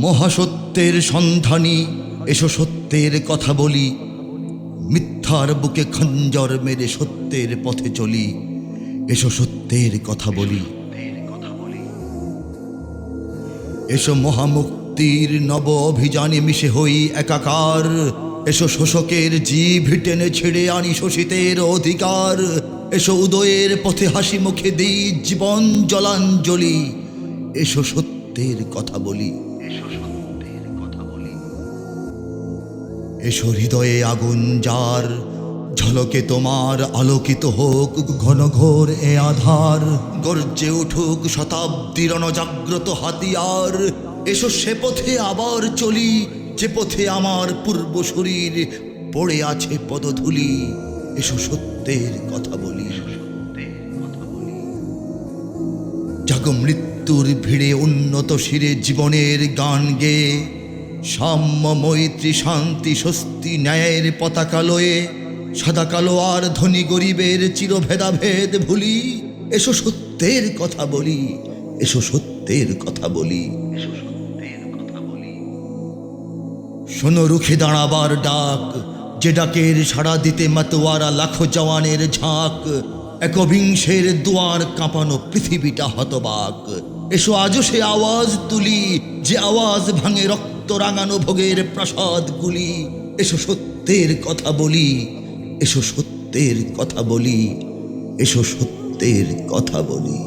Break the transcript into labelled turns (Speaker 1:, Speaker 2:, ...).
Speaker 1: মহাসত্যের সন্ধানী এসো সত্যের কথা বলি, মিথ্যার বুকে খঞ্জর মেরে সত্যের পথে চলি, এসো সত্যের কথা বলি। এসো মহামুক্তির নব অভিযানে মিশে হই একাকার, এসো শোষকের জিভ টেনে ছেড়ে আনি শোষিতের অধিকার, এসো উদয়ের পথে হাসি মুখে দিই জীবন জলাঞ্জলি, এসো সত্যের কথা বলি। এসো হৃদয়ে আগুন যার, ঝলকে তোমার আলোকিত হোক ঘন ঘোর এ আধার, গর্জে উঠুক শতাব্দীর অনজাগ্রত হাতিয়ার, এসো সে পথে আবার চলি যে পথে আমার পূর্ব শরীর পড়ে আছে পদধূলি, এসো সত্যের কথা বলি। জাগো মৃত্যুর ভিড়ে উন্নত শিরে জীবনের গান গেয়ে, সাম্য মৈত্রী শান্তি স্বস্তি ন্যায়ের পতাকা লয়ে, সাদা কালো আর ধনী গরিবের চিরভেদাভেদ ভুলি, এসো সত্যের কথা বলি, এসো সত্যের কথা বলি। শোনো রুখে দাঁড়াবার ডাক, যে ডাকের সাড়া দিতে মাতোয়ারা লাখো জওয়ানের ঝাঁক, একবিংশের দুয়ার কাঁপানো পৃথিবীটা হতবাক, এসো আজও সে আওয়াজ তুলি যে আওয়াজ ভাঙে রক্ত রাঙানো ভোগের প্রাসাদগুলি, এসো সত্যের কথা বলি, এসো সত্যের কথা বলি, এসো সত্যের কথা বলি।